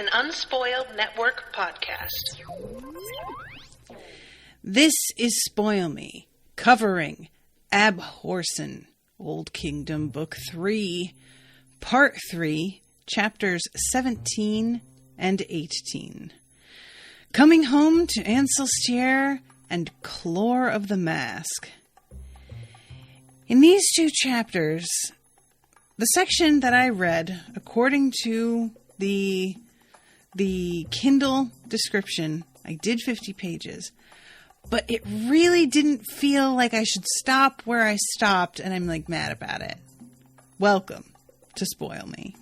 an Unspoiled Network podcast. This is Spoil Me, covering Abhorsen, Old Kingdom, Book 3, Part 3, Chapters 17 and 18. Coming home to Ancelstierre and Clore of the Mask. In these two chapters, the section that I read, according to the Kindle description, I did 50 pages, but it really didn't feel like I should stop where I stopped, and I'm mad about it. Welcome to Spoil Me.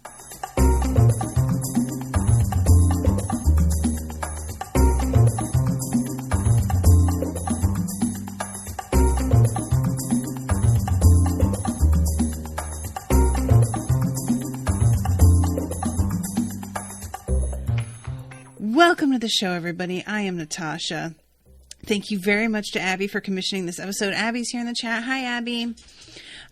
Welcome to the show, everybody. I am Natasha. Thank you very much to Abby for commissioning this episode. Abby's here in the chat. Hi, Abby.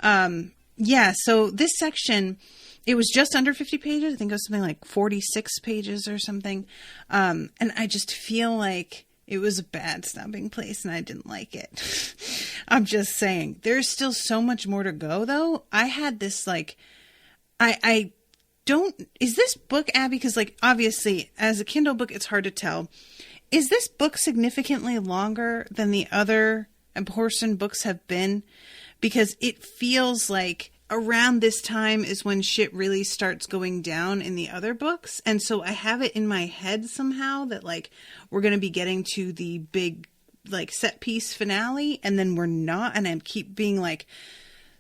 So this section, it was just under 50 pages. I think it was something like 46 pages or something. And I just feel like it was a bad stopping place and I didn't like it. I'm just saying. There's still so much more to go, though. I had this, is this book, Abby? Because, obviously, as a Kindle book, it's hard to tell. Is this book significantly longer than the other Abhorsen books have been? Because it feels like around this time is when shit really starts going down in the other books. And so I have it in my head somehow that, we're going to be getting to the big, set piece finale. And then we're not. And I keep being,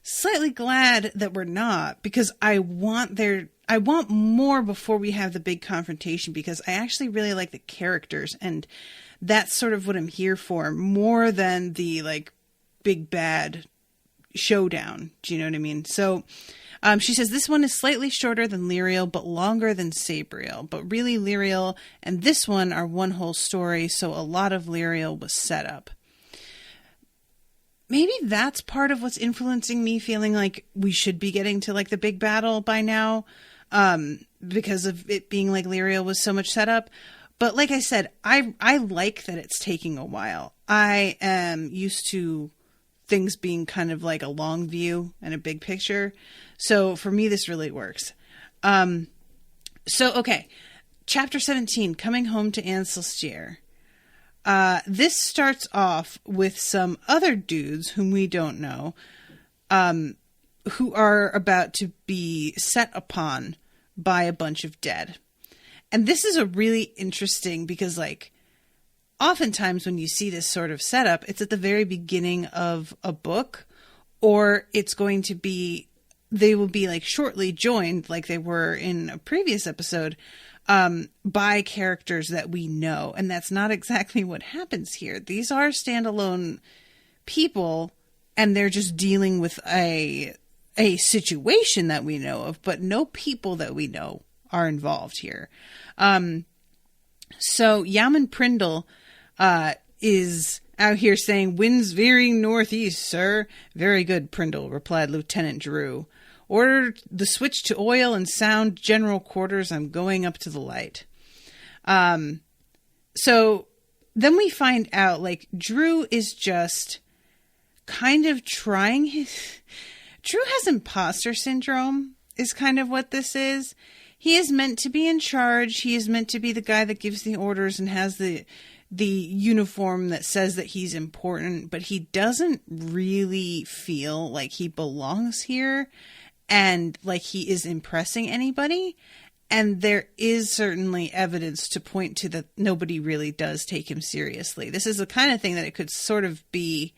slightly glad that we're not. Because I want more before we have the big confrontation, because I actually really like the characters, and that's sort of what I'm here for, more than the big bad showdown. Do you know what I mean? So she says this one is slightly shorter than Lyriel, but longer than Sabriel. But really Lyriel and this one are one whole story, so a lot of Lyriel was set up. Maybe that's part of what's influencing me feeling like we should be getting to the big battle by now. Because of it being Lyriel was so much setup. But like I said, I like that it's taking a while. I am used to things being kind of a long view and a big picture. So for me, this really works. Okay. Chapter 17, Coming Home to Ancelstierre. This starts off with some other dudes whom we don't know, who are about to be set upon by a bunch of dead. And this is a really interesting, because oftentimes when you see this sort of setup, it's at the very beginning of a book, or it's going to be, they will be shortly joined, like they were in a previous episode, by characters that we know. And that's not exactly what happens here. These are standalone people, and they're just dealing with a situation that we know of, but no people that we know are involved here. So Yaman Prindle is out here saying, "Winds veering northeast, sir." "Very good, Prindle," replied Lieutenant Drew. "Order the switch to oil and sound general quarters. I'm going up to the light." So then we find out Drew is just kind of trying Drew has imposter syndrome, is kind of what this is. He is meant to be in charge. He is meant to be the guy that gives the orders and has the uniform that says that he's important, but he doesn't really feel like he belongs here and like he is impressing anybody. And there is certainly evidence to point to that nobody really does take him seriously. This is the kind of thing that it could sort of be.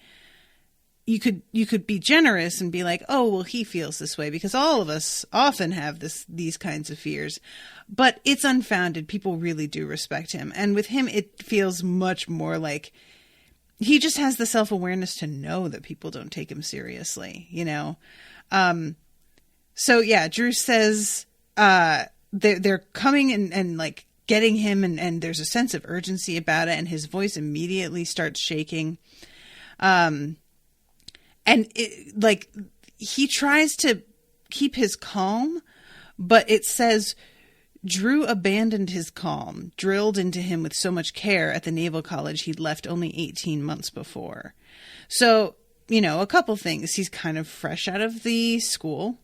You could be generous and be like, oh, well, he feels this way, because all of us often have these kinds of fears, but it's unfounded. People really do respect him. And with him, it feels much more like he just has the self-awareness to know that people don't take him seriously, So yeah, Drew says, they're coming and getting him, and there's a sense of urgency about it. And his voice immediately starts shaking. And he tries to keep his calm, but it says, Drew abandoned his calm, drilled into him with so much care at the Naval College he'd left only 18 months before. So, a couple things. He's kind of fresh out of the school.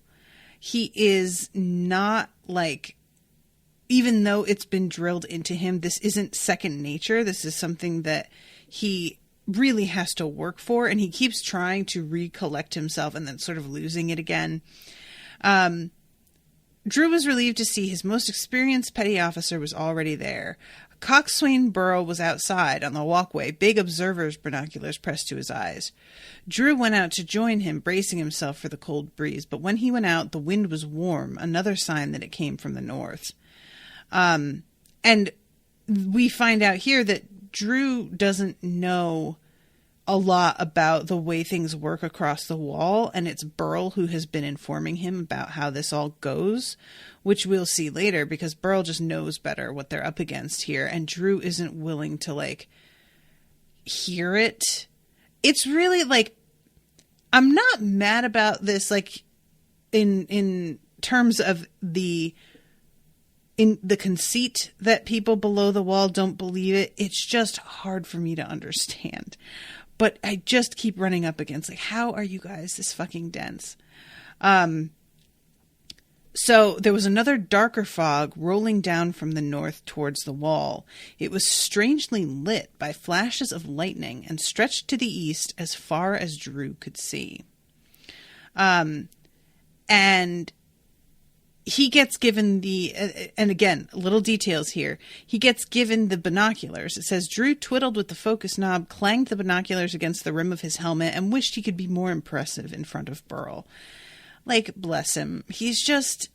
He is not like, even though it's been drilled into him, this isn't second nature. This is something that he really has to work for, and he keeps trying to recollect himself and then sort of losing it again. Drew was relieved to see his most experienced petty officer was already there. Coxswain Burrell was outside on the walkway, big observer's binoculars pressed to his eyes. Drew went out to join him, bracing himself for the cold breeze, but when he went out, the wind was warm, another sign that it came from the north. And we find out here that Drew doesn't know a lot about the way things work across the wall, and it's Burrell who has been informing him about how this all goes, which we'll see later, because Burrell just knows better what they're up against here, and Drew isn't willing to, hear it. It's really, I'm not mad about this, in terms of in the conceit that people below the wall don't believe it. It's just hard for me to understand. But I just keep running up against, how are you guys this fucking dense? So there was another darker fog rolling down from the north towards the wall. It was strangely lit by flashes of lightning and stretched to the east as far as Drew could see. And he gets given and again, little details here. He gets given the binoculars. It says, Drew twiddled with the focus knob, clanged the binoculars against the rim of his helmet, and wished he could be more impressive in front of Burrell. Bless him. He's just,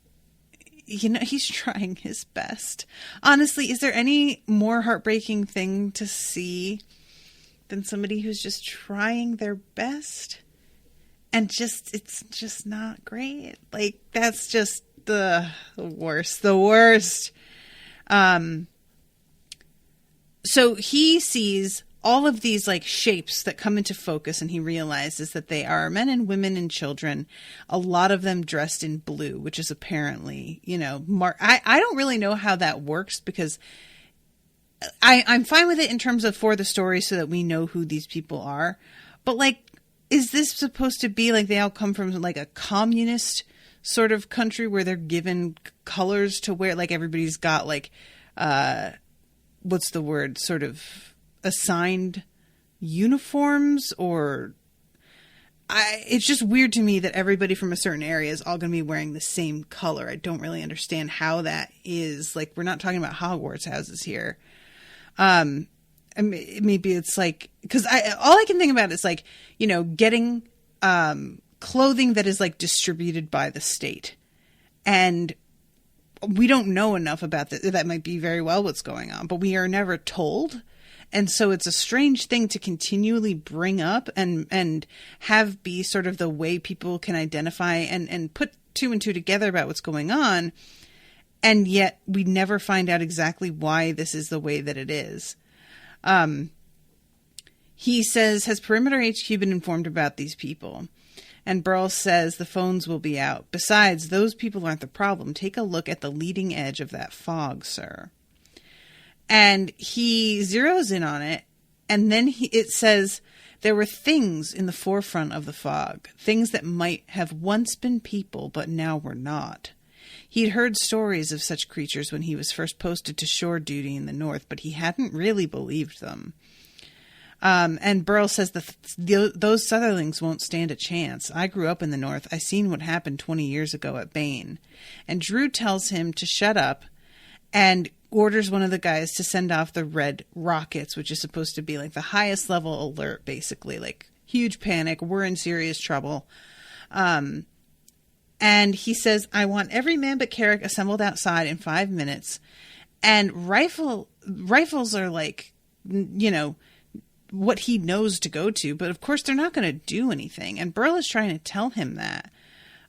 he's trying his best. Honestly, is there any more heartbreaking thing to see than somebody who's just trying their best? And it's just not great. That's just the worst. So he sees all of these shapes that come into focus, and he realizes that they are men and women and children, a lot of them dressed in blue, which is apparently, I don't really know how that works, because I'm fine with it in terms of for the story so that we know who these people are. But is this supposed to be they all come from a communist sort of country where they're given colors to wear? Everybody's got what's the word? Sort of assigned uniforms, or it's just weird to me that everybody from a certain area is all going to be wearing the same color. I don't really understand how that is. We're not talking about Hogwarts houses here. Maybe it's because all I can think about is getting clothing that is distributed by the state, and we don't know enough about that. That might be very well what's going on, but we are never told. And so it's a strange thing to continually bring up and have be sort of the way people can identify and put two and two together about what's going on. And yet we never find out exactly why this is the way that it is. He says, has Perimeter HQ been informed about these people? And Burrell says the phones will be out. Besides, those people aren't the problem. Take a look at the leading edge of that fog, sir. And he zeroes in on it, and then it says there were things in the forefront of the fog, things that might have once been people, but now were not. He'd heard stories of such creatures when he was first posted to shore duty in the north, but he hadn't really believed them. And Burrell says those Sutherlings won't stand a chance. I grew up in the north. I seen what happened 20 years ago at Bain. And Drew tells him to shut up and orders one of the guys to send off the red rockets, which is supposed to be the highest level alert, basically. Huge panic. We're in serious trouble. And he says, I want every man but Carrick assembled outside in 5 minutes. And rifles are what he knows to go to, but of course they're not going to do anything. And Burrell is trying to tell him that.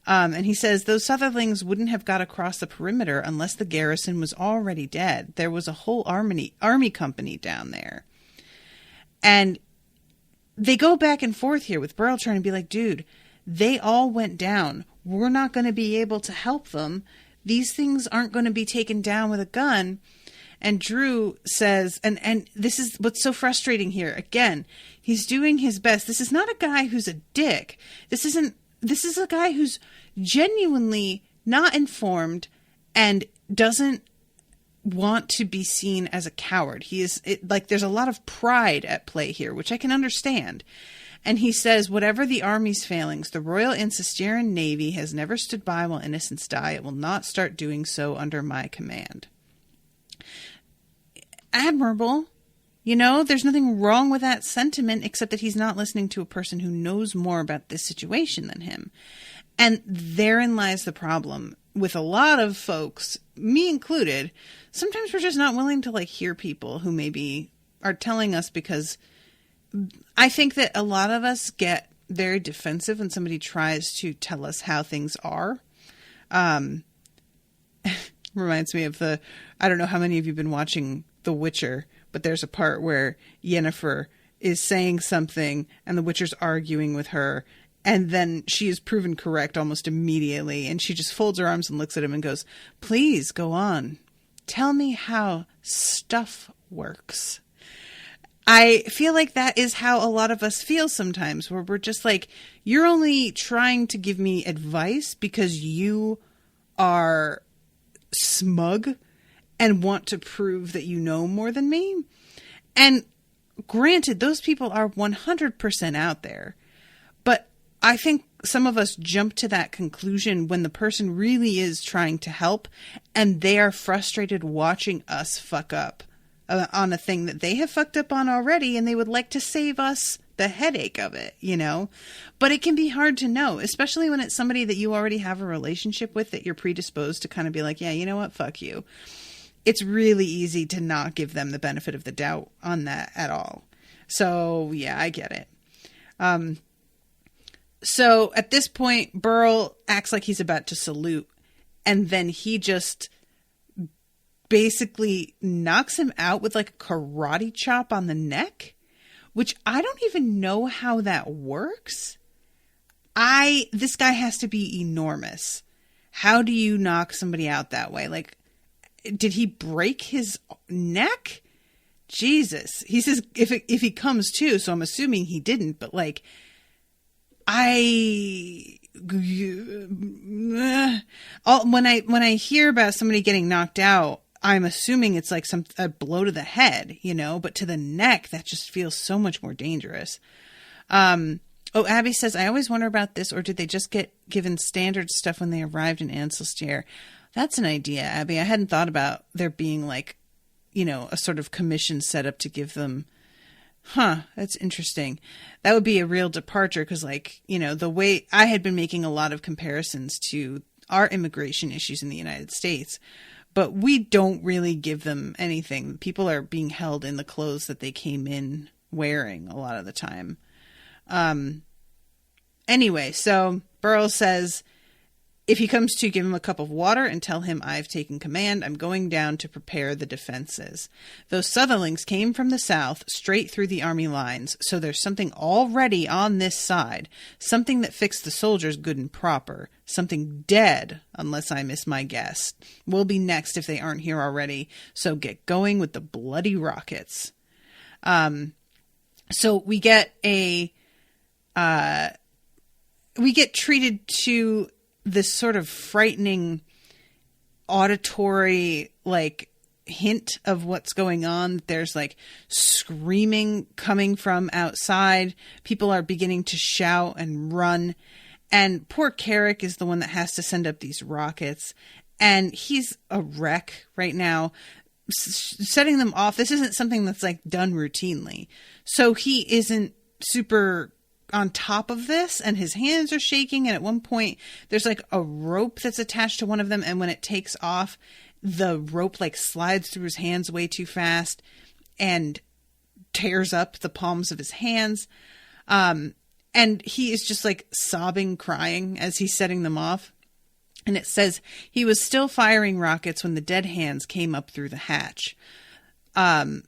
And he says those Sutherlings wouldn't have got across the perimeter unless the garrison was already dead. There was a whole army company down there. And they go back and forth here with Burrell trying to be dude, they all went down. We're not going to be able to help them. these things aren't going to be taken down with a gun. And Drew says, and this is what's so frustrating here. Again, he's doing his best. This is not a guy who's a dick. This is a guy who's genuinely not informed and doesn't want to be seen as a coward. There's a lot of pride at play here, which I can understand. And he says, whatever the army's failings, the Royal Ancelstierre Navy has never stood by while innocents die. It will not start doing so under my command. Admirable. There's nothing wrong with that sentiment, except that he's not listening to a person who knows more about this situation than him. And therein lies the problem with a lot of folks, me included. Sometimes we're just not willing to hear people who maybe are telling us, because I think that a lot of us get very defensive when somebody tries to tell us how things are. Reminds me of I don't know how many of you have been watching The Witcher, but there's a part where Yennefer is saying something and the Witcher's arguing with her, and then she is proven correct almost immediately, and she just folds her arms and looks at him and goes, please go on. Tell me how stuff works. I feel like that is how a lot of us feel sometimes, where we're just like, you're only trying to give me advice because you are smug and want to prove that you know more than me. And granted, those people are 100% out there. But I think some of us jump to that conclusion when the person really is trying to help and they are frustrated watching us fuck up on a thing that they have fucked up on already, and they would like to save us the headache of it, But it can be hard to know, especially when it's somebody that you already have a relationship with, that you're predisposed to kind of be like, yeah, you know what, fuck you. It's really easy to not give them the benefit of the doubt on that at all. So, yeah, I get it. So at this point, Burl acts like he's about to salute, and then he just basically knocks him out with a karate chop on the neck, which I don't even know how that works. This guy has to be enormous. How do you knock somebody out that way? Did he break his neck? Jesus. He says if he comes to, so I'm assuming he didn't, but when I hear about somebody getting knocked out, I'm assuming it's a blow to the head, but to the neck, that just feels so much more dangerous. Abby says, I always wonder about this, or did they just get given standard stuff when they arrived in Ancelstierre? That's an idea, Abby. I hadn't thought about there being a sort of commission set up to give them. That's interesting. That would be a real departure because the way I had been making a lot of comparisons to our immigration issues in the United States, but we don't really give them anything. People are being held in the clothes that they came in wearing a lot of the time. Anyway, so Burl says, if he comes to, give him a cup of water and tell him I've taken command. I'm going down to prepare the defenses. Those Sutherlings came from the south, straight through the army lines, so there's something already on this side, something that fixed the soldiers good and proper, something dead, unless I miss my guess. We'll be next if they aren't here already, so get going with the bloody rockets. So we get treated to this sort of frightening auditory hint of what's going on. There's screaming coming from outside. People are beginning to shout and run, and poor Carrick is the one that has to send up these rockets, and he's a wreck right now, setting them off. This isn't something that's done routinely, so he isn't super on top of this, and his hands are shaking, and at one point there's a rope that's attached to one of them, and when it takes off, the rope slides through his hands way too fast and tears up the palms of his hands, and he is just sobbing, crying as he's setting them off. And it says he was still firing rockets when the dead hands came up through the hatch. And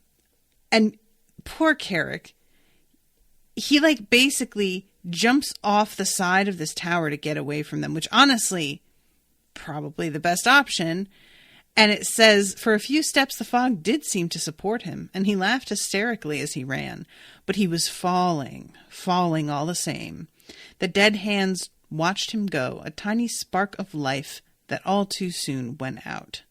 poor Carrick, he basically jumps off the side of this tower to get away from them, which honestly, probably the best option. And it says, for a few steps, the fog did seem to support him, and he laughed hysterically as he ran. But he was falling all the same. The dead hands watched him go, a tiny spark of life that all too soon went out.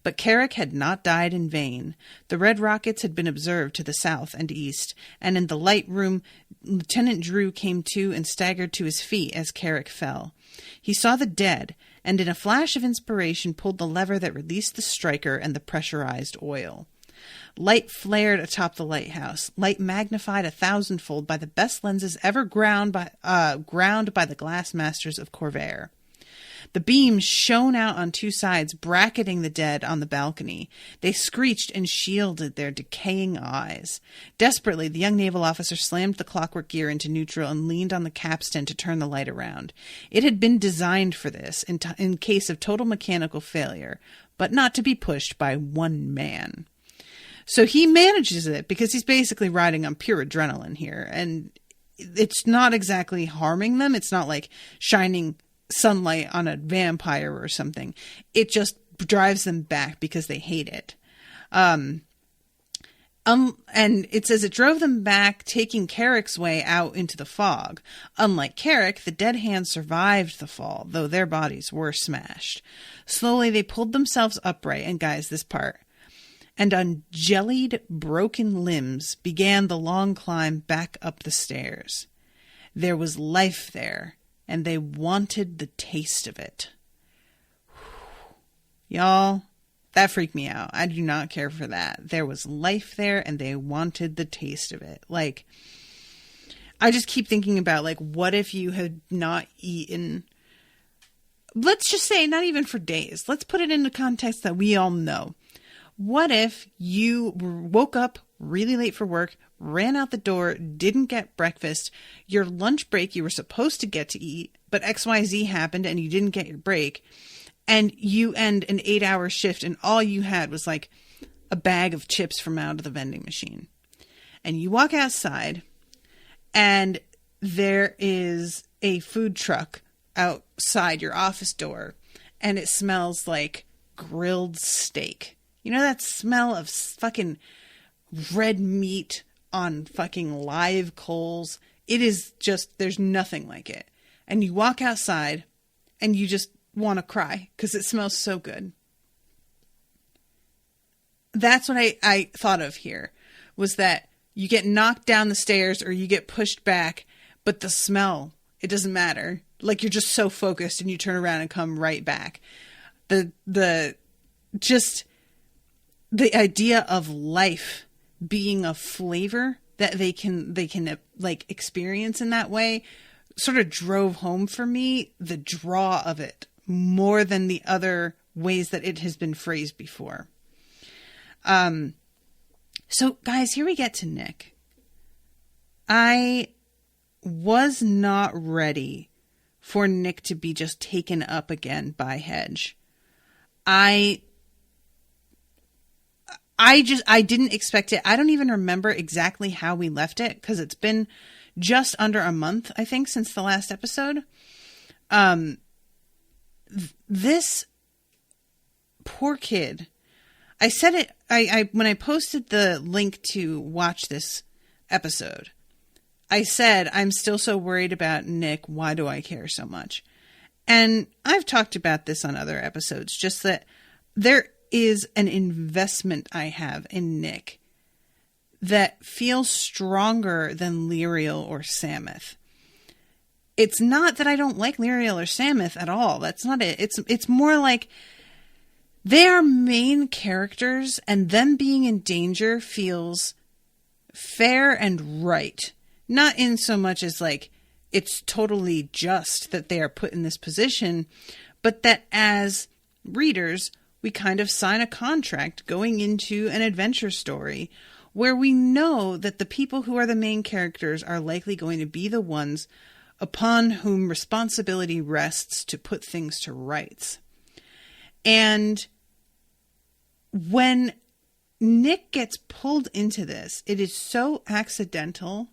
But Carrick had not died in vain. The red rockets had been observed to the south and east, and in the light room, Lieutenant Drew came to and staggered to his feet as Carrick fell. He saw the dead, and in a flash of inspiration pulled the lever that released the striker and the pressurized oil. Light flared atop the lighthouse, light magnified 1,000-fold by the best lenses ever ground by the glass masters of Corvair. The beams shone out on two sides, bracketing the dead on the balcony. They screeched and shielded their decaying eyes. Desperately, the young naval officer slammed the clockwork gear into neutral and leaned on the capstan to turn the light around. It had been designed for this, in case of total mechanical failure, but not to be pushed by one man. So he manages it because he's basically riding on pure adrenaline here, and it's not exactly harming them. It's not like shining sunlight on a vampire or something. It just drives them back because they hate it. And it says it drove them back, taking Carrick's way out into the fog. Unlike Carrick, the dead hands survived the fall, though their bodies were smashed. Slowly, they pulled themselves upright, and guys, this part. And on jellied, broken limbs began the long climb back up the stairs. There was life there, and they wanted the taste of it. Y'all, that freaked me out. I do not care for that. There was life there, and they wanted the taste of it. Like, I just keep thinking about, like, what if you had not eaten, let's just say not even for days. Let's put it into context that we all know. What if you woke up really late for work, ran out the door, didn't get breakfast, your lunch break you were supposed to get to eat, but XYZ happened and you didn't get your break, and you end an 8-hour shift and all you had was like a bag of chips from out of the vending machine. And you walk outside and there is a food truck outside your office door and it smells like grilled steak. You know that smell of fucking red meat on fucking live coals? It is just, there's nothing like it. And you walk outside and you just want to cry because it smells so good. That's what I thought of here, was that you get knocked down the stairs or you get pushed back, but the smell, it doesn't matter. Like, you're just so focused and you turn around and come right back. The idea of life being a flavor that they can like experience in that way sort of drove home for me the draw of it more than the other ways that it has been phrased before. So guys, here we get to Nick. I was not ready for Nick to be just taken up again by Hedge. I didn't expect it. I don't even remember exactly how we left it because it's been just under a month, I think, since the last episode. This poor kid, I said it, when I posted the link to watch this episode, I said, I'm still so worried about Nick. Why do I care so much? And I've talked about this on other episodes, just that there is an investment I have in Nick that feels stronger than Lyriel or Sameth. It's not that I don't like Lyriel or Sameth at all. That's not it. It's more like they are main characters and them being in danger feels fair and right. Not in so much as like it's totally just that they are put in this position, but that as readers, we kind of sign a contract going into an adventure story where we know that the people who are the main characters are likely going to be the ones upon whom responsibility rests to put things to rights. And when Nick gets pulled into this, it is so accidental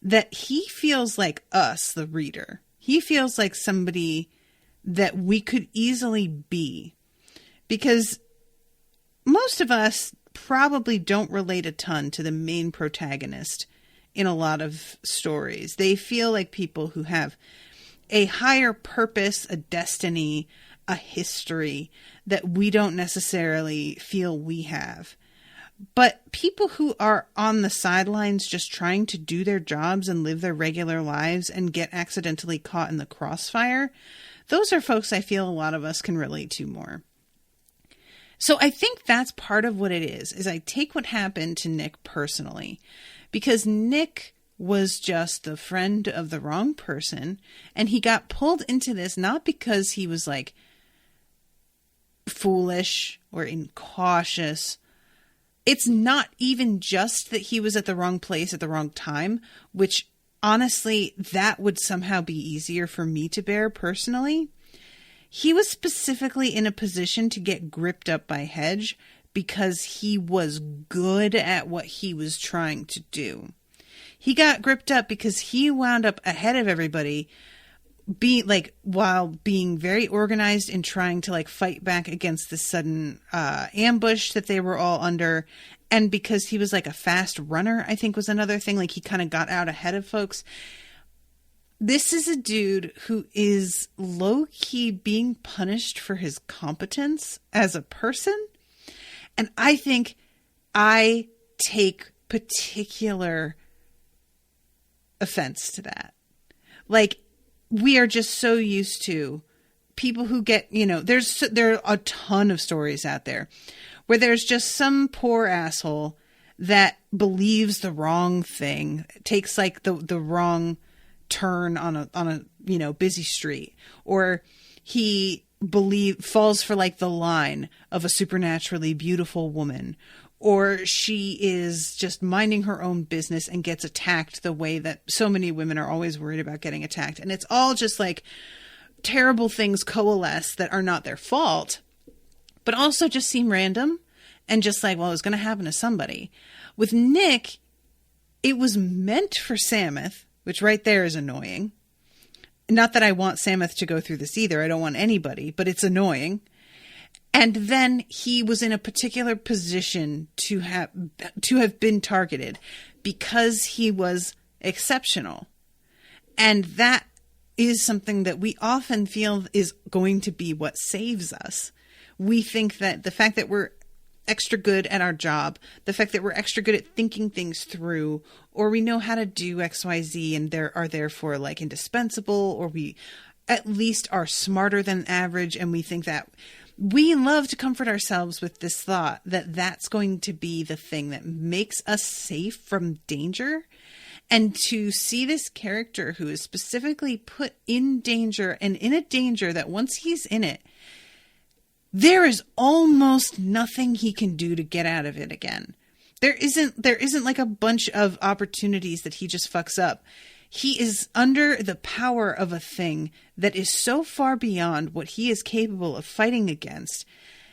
that he feels like us, the reader. He feels like somebody that we could easily be. Because most of us probably don't relate a ton to the main protagonist in a lot of stories. They feel like people who have a higher purpose, a destiny, a history that we don't necessarily feel we have. But people who are on the sidelines just trying to do their jobs and live their regular lives and get accidentally caught in the crossfire, those are folks I feel a lot of us can relate to more. So I think that's part of what it is I take what happened to Nick personally, because Nick was just the friend of the wrong person, and he got pulled into this not because he was like foolish or incautious. It's not even just that he was at the wrong place at the wrong time, which honestly, that would somehow be easier for me to bear personally. He was specifically in a position to get gripped up by Hedge because he was good at what he was trying to do. He got gripped up because he wound up ahead of everybody, while being very organized in trying to fight back against the sudden ambush that they were all under. And because he was a fast runner, I think was another thing. He kind of got out ahead of folks. This is a dude who is low-key being punished for his competence as a person. And I think I take particular offense to that. We are just so used to people who get, there are a ton of stories out there where there's just some poor asshole that believes the wrong thing, takes the wrong turn on a busy street, or he falls for the line of a supernaturally beautiful woman, or she is just minding her own business and gets attacked the way that so many women are always worried about getting attacked. And it's all just terrible things coalesce that are not their fault, but also just seem random and just it was going to happen to somebody. With Nick, it was meant for Samuth, which right there is annoying. Not that I want Samuth to go through this either. I don't want anybody, but it's annoying. And then he was in a particular position to have been targeted because he was exceptional. And that is something that we often feel is going to be what saves us. We think that the fact that we're extra good at our job, the fact that we're extra good at thinking things through, or we know how to do XYZ and are therefore indispensable, or we at least are smarter than average, and we think that we love to comfort ourselves with this thought that that's going to be the thing that makes us safe from danger. And to see this character who is specifically put in danger, and in a danger that once he's in it, there is almost nothing he can do to get out of it again. There isn't a bunch of opportunities that he just fucks up. He is under the power of a thing that is so far beyond what he is capable of fighting against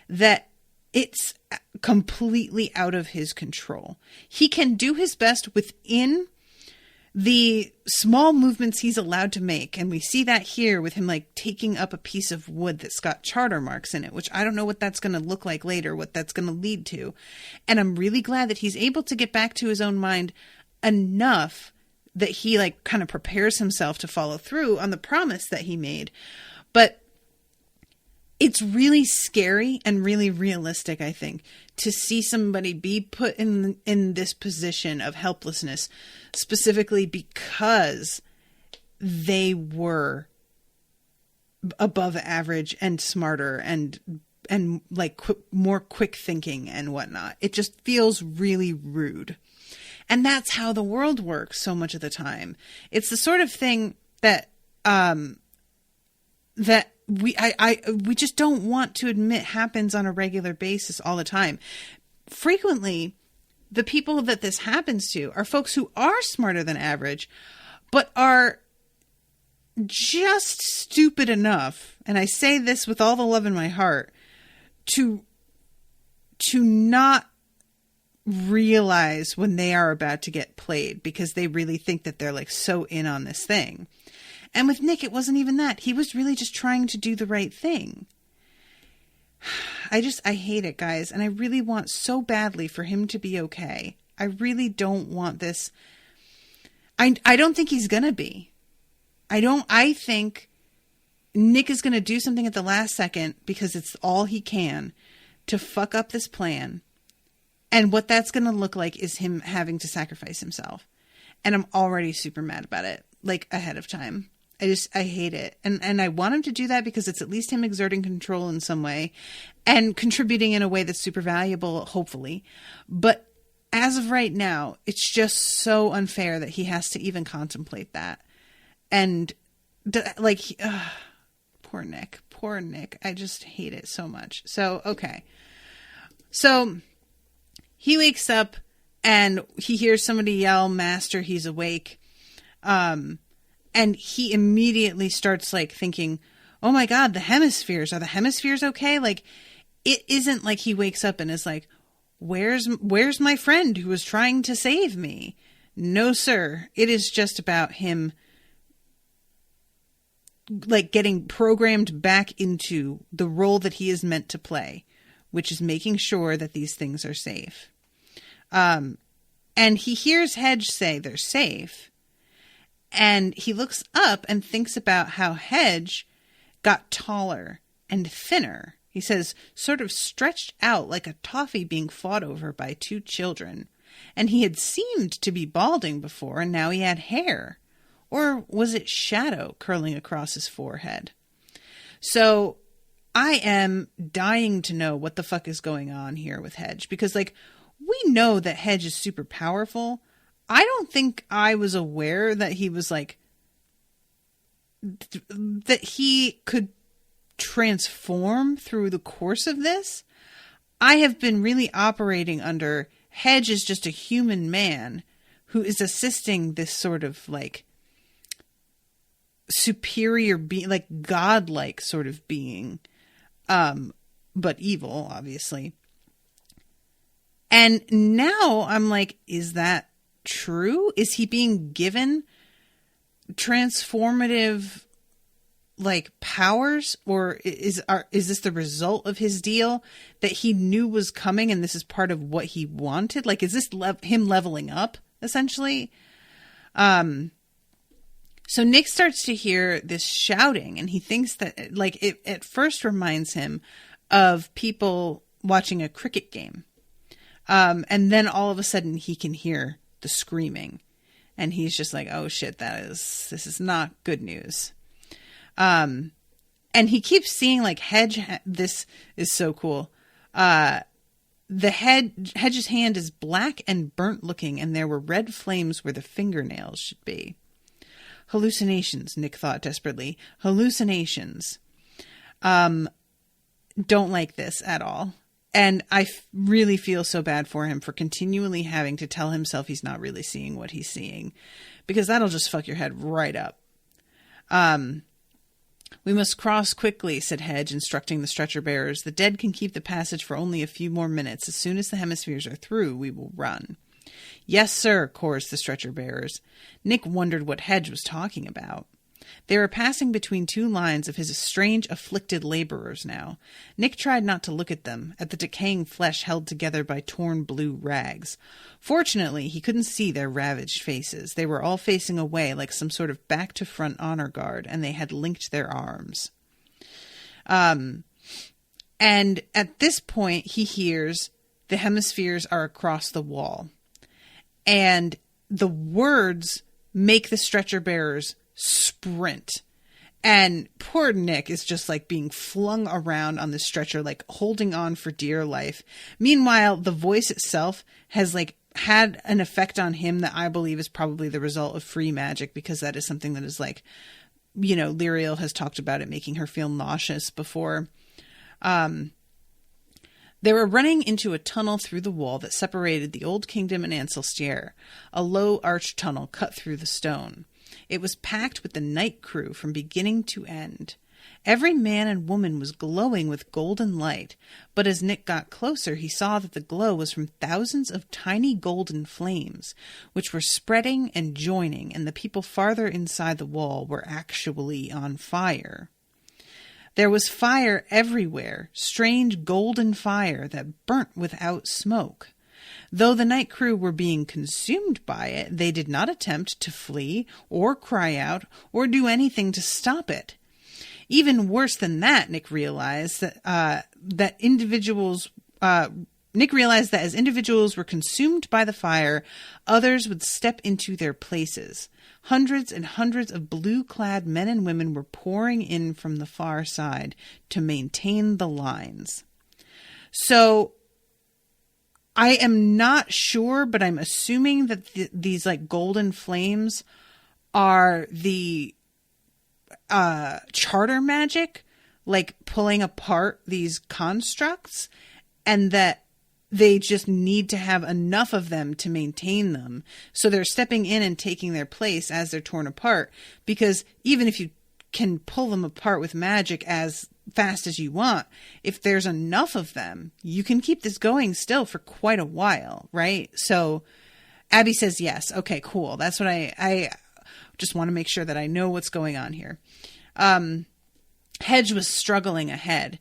that it's completely out of his control. He can do his best within the small movements he's allowed to make. And we see that here with him taking up a piece of wood that's got charter marks in it, which I don't know what that's going to look like later, what that's going to lead to. And I'm really glad that he's able to get back to his own mind enough that he kind of prepares himself to follow through on the promise that he made. But it's really scary and really realistic, I think, to see somebody be put in this position of helplessness, specifically because they were above average and smarter and more quick thinking and whatnot. It just feels really rude. And that's how the world works so much of the time. It's the sort of thing that we just don't want to admit happens on a regular basis all the time. Frequently, the people that this happens to are folks who are smarter than average, but are just stupid enough, and I say this with all the love in my heart, to not realize when they are about to get played because they really think that they're so in on this thing. And with Nick, it wasn't even that. He was really just trying to do the right thing. I hate it, guys. And I really want so badly for him to be okay. I really don't want this. I don't think he's going to be. I think Nick is going to do something at the last second because it's all he can to fuck up this plan. And what that's going to look like is him having to sacrifice himself. And I'm already super mad about it, like ahead of time. I hate it. And I want him to do that because it's at least him exerting control in some way and contributing in a way that's super valuable, hopefully. But as of right now, it's just so unfair that he has to even contemplate that. And poor Nick. I just hate it so much. So, okay. So he wakes up and he hears somebody yell, "Master, he's awake." And he immediately starts like thinking, oh my God, the hemispheres, are the hemispheres okay? Like, it isn't like he wakes up and is like, where's my friend who was trying to save me? No, sir. It is just about him like getting programmed back into the role that he is meant to play, which is making sure that these things are safe. And he hears Hedge say they're safe. And he looks up and thinks about how Hedge got taller and thinner. He says, sort of stretched out like a toffee being fought over by two children. And he had seemed to be balding before, and now he had hair. Or was it shadow curling across his forehead? So I am dying to know what the fuck is going on here with Hedge. Because, like, we know that Hedge is super powerful. I don't think I was aware that he was like, that he could transform through the course of this. I have been really operating under Hedge is just a human man who is assisting this sort of like superior being, like godlike sort of being, but evil, obviously. And now I'm like, is that true? Is he being given transformative like powers, or is this the result of his deal that he knew was coming and this is part of what he wanted? Like, is this him leveling up essentially? So Nick starts to hear this shouting and he thinks that like it at first reminds him of people watching a cricket game. And then all of a sudden he can hear the screaming and he's just like, oh shit, this is not good news. And he keeps seeing like Hedge. This is so cool. Hedge's hand is black and burnt looking, and there were red flames where the fingernails should be. Hallucinations, Nick thought desperately. Hallucinations. Don't like this at all. And I really feel so bad for him for continually having to tell himself he's not really seeing what he's seeing, because that'll just fuck your head right up. We must cross quickly, said Hedge, instructing the stretcher bearers. The dead can keep the passage for only a few more minutes. As soon as the hemispheres are through, we will run. Yes, sir, chorused the stretcher bearers. Nick wondered what Hedge was talking about. They were passing between two lines of his strange, afflicted laborers now. Nick tried not to look at them, at the decaying flesh held together by torn blue rags. Fortunately, he couldn't see their ravaged faces. They were all facing away like some sort of back-to-front honor guard, and they had linked their arms. And at this point, he hears the hemispheres are across the wall. And the words make the stretcher bearers sprint. And poor Nick is just like being flung around on the stretcher, like holding on for dear life. Meanwhile, the voice itself has like had an effect on him that I believe is probably the result of free magic, because that is something that is like, you know, Lyriel has talked about it making her feel nauseous before. They were running into a tunnel through the wall that separated the old kingdom and Ancelstierre, a low arched tunnel cut through the stone. It was packed with the night crew from beginning to end. Every man and woman was glowing with golden light, but as Nick got closer, he saw that the glow was from thousands of tiny golden flames, which were spreading and joining, and the people farther inside the wall were actually on fire. There was fire everywhere, strange golden fire that burnt without smoke. Though the night crew were being consumed by it, they did not attempt to flee or cry out or do anything to stop it. Even worse than that, Nick realized that as individuals were consumed by the fire, others would step into their places. Hundreds and hundreds of blue-clad men and women were pouring in from the far side to maintain the lines. So I am not sure, but I'm assuming that these like golden flames are the charter magic, like pulling apart these constructs, and that they just need to have enough of them to maintain them. So they're stepping in and taking their place as they're torn apart, because even if you can pull them apart with magic as fast as you want, if there's enough of them, you can keep this going still for quite a while, right? So Abby says yes. Okay, cool. That's what I just want to make sure that I know what's going on here. Hedge was struggling ahead.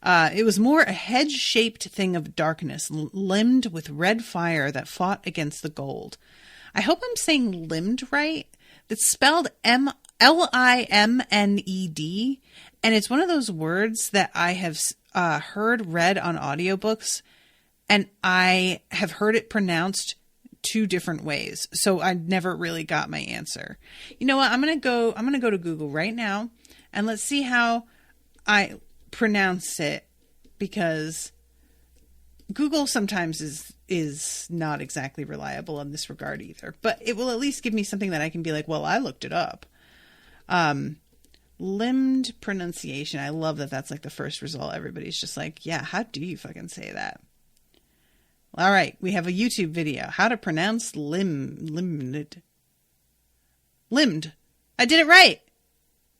It was more a hedge-shaped thing of darkness, limbed with red fire that fought against the gold. I hope I'm saying limbed right. It's spelled Limned, and it's one of those words that I have read on audiobooks, and I have heard it pronounced two different ways. So I never really got my answer. You know what? I'm going to go to Google right now, and let's see how I pronounce it, because Google sometimes is not exactly reliable in this regard either, but it will at least give me something that I can be like, well, I looked it up. Limbed pronunciation. I love that that's like the first result. Everybody's just like, yeah, how do you fucking say that? All right, we have a YouTube video. How to pronounce limbed. Limbed. I did it right.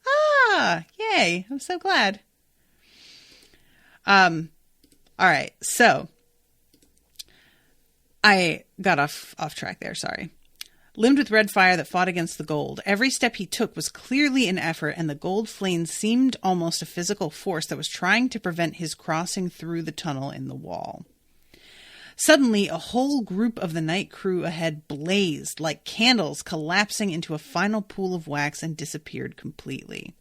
Ah, yay. I'm so glad. All right, so I got off track there, sorry. Limbed with red fire that fought against the gold. Every step he took was clearly an effort, and the gold flames seemed almost a physical force that was trying to prevent his crossing through the tunnel in the wall. Suddenly, a whole group of the night crew ahead blazed like candles, collapsing into a final pool of wax and disappeared completely.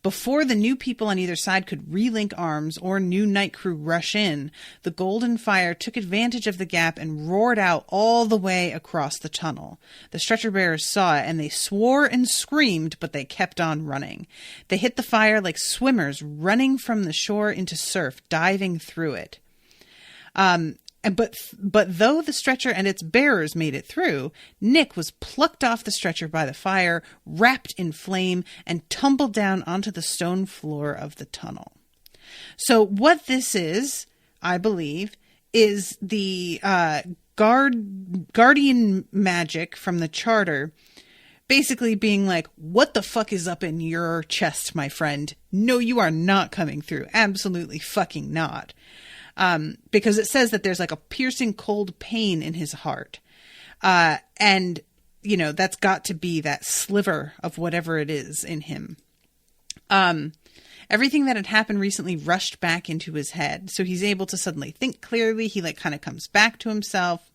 Before the new people on either side could relink arms or new night crew rush in, the golden fire took advantage of the gap and roared out all the way across the tunnel. The stretcher bearers saw it, and they swore and screamed, but they kept on running. They hit the fire like swimmers running from the shore into surf, diving through it. But though the stretcher and its bearers made it through, Nick was plucked off the stretcher by the fire, wrapped in flame, and tumbled down onto the stone floor of the tunnel. So what this is, I believe, is the guardian magic from the charter, basically being like, what the fuck is up in your chest, my friend? No, you are not coming through. Absolutely fucking not. Because it says that there's like a piercing cold pain in his heart. And, you know, that's got to be that sliver of whatever it is in him. Everything that had happened recently rushed back into his head. So he's able to suddenly think clearly. He like kind of comes back to himself.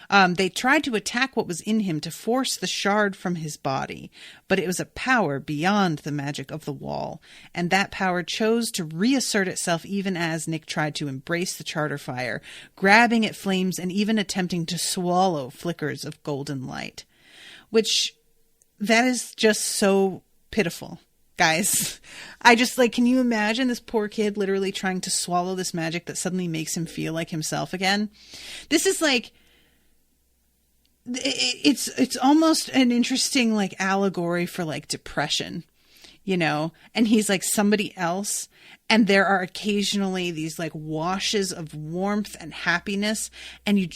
They tried to attack what was in him to force the shard from his body, but it was a power beyond the magic of the wall, and that power chose to reassert itself even as Nick tried to embrace the charter fire, grabbing at flames and even attempting to swallow flickers of golden light. Which, that is just so pitiful, guys. I just, like, can you imagine this poor kid literally trying to swallow this magic that suddenly makes him feel like himself again? This is like... It's almost an interesting like allegory for like depression, you know, and he's like somebody else, and there are occasionally these like washes of warmth and happiness, and you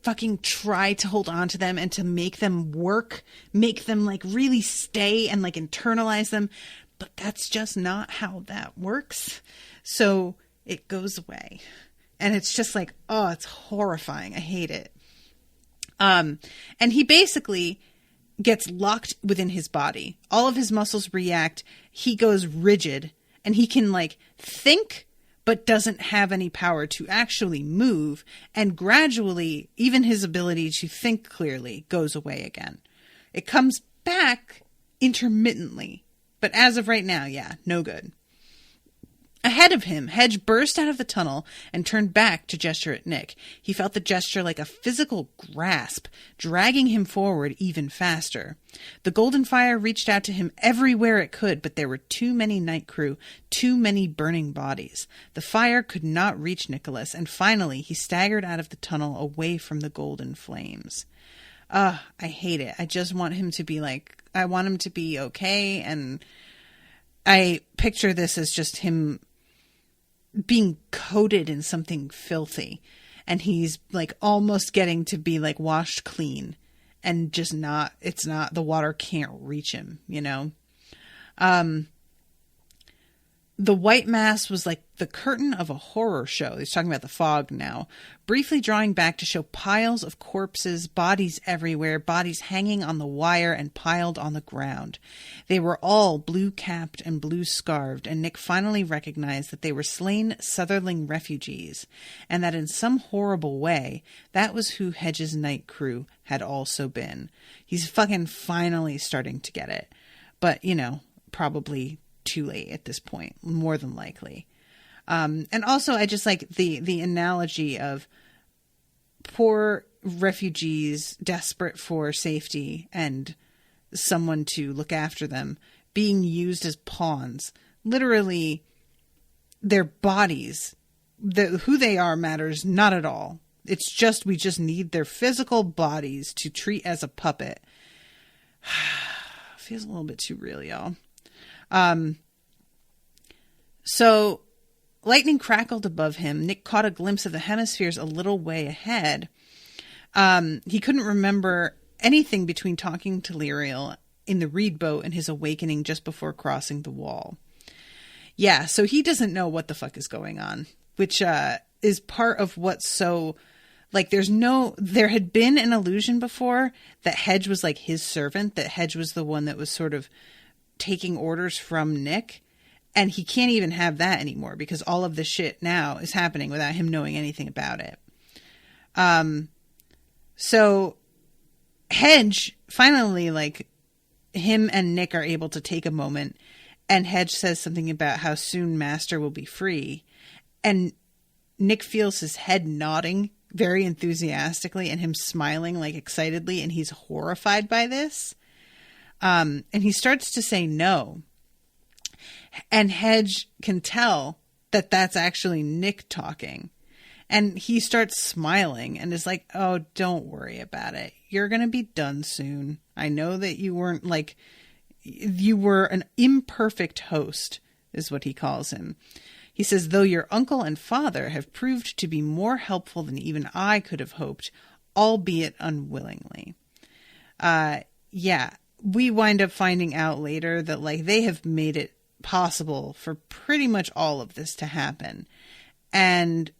fucking try to hold on to them and to make them work, make them like really stay and like internalize them, but that's just not how that works. So it goes away. And it's just like, oh, it's horrifying. I hate it. And he basically gets locked within his body. All of his muscles react. He goes rigid, and he can like think, but doesn't have any power to actually move. And gradually, even his ability to think clearly goes away again. It comes back intermittently, but as of right now, yeah, no good. Ahead of him, Hedge burst out of the tunnel and turned back to gesture at Nick. He felt the gesture like a physical grasp, dragging him forward even faster. The golden fire reached out to him everywhere it could, but there were too many night crew, too many burning bodies. The fire could not reach Nicholas, and finally he staggered out of the tunnel away from the golden flames. I hate it. I just want him to be like, I want him to be okay, and I picture this as just him being coated in something filthy, and he's like almost getting to be like washed clean, and just not, it's not, the water can't reach him, you know? The white mass was like the curtain of a horror show. He's talking about the fog now, briefly drawing back to show piles of corpses, bodies everywhere, bodies hanging on the wire and piled on the ground. They were all blue-capped and blue-scarved, and Nick finally recognized that they were slain Sutherling refugees, and that in some horrible way, that was who Hedge's night crew had also been. He's fucking finally starting to get it. But, you know, probably too late at this point, more than likely. And also I just like the analogy of poor refugees desperate for safety and someone to look after them being used as pawns. Literally, their bodies, who they are matters not at all. It's just, we just need their physical bodies to treat as a puppet. Feels a little bit too real, y'all. So lightning crackled above him. Nick caught a glimpse of the hemispheres a little way ahead. He couldn't remember anything between talking to Lyriel in the reed boat and his awakening just before crossing the wall. Yeah, so he doesn't know what the fuck is going on, which is part of what's so, like, there had been an illusion before that Hedge was like his servant, that Hedge was the one that was sort of taking orders from Nick. And he can't even have that anymore because all of this shit now is happening without him knowing anything about it. So Hedge finally, like, him and Nick are able to take a moment, and Hedge says something about how soon Master will be free. And Nick feels his head nodding very enthusiastically and him smiling like excitedly, and he's horrified by this. And he starts to say no. And Hedge can tell that that's actually Nick talking. And he starts smiling and is like, oh, don't worry about it. You're going to be done soon. I know that you weren't like, you were an imperfect host, is what he calls him. He says, though your uncle and father have proved to be more helpful than even I could have hoped, albeit unwillingly. Yeah, we wind up finding out later that, like, they have made it possible for pretty much all of this to happen. And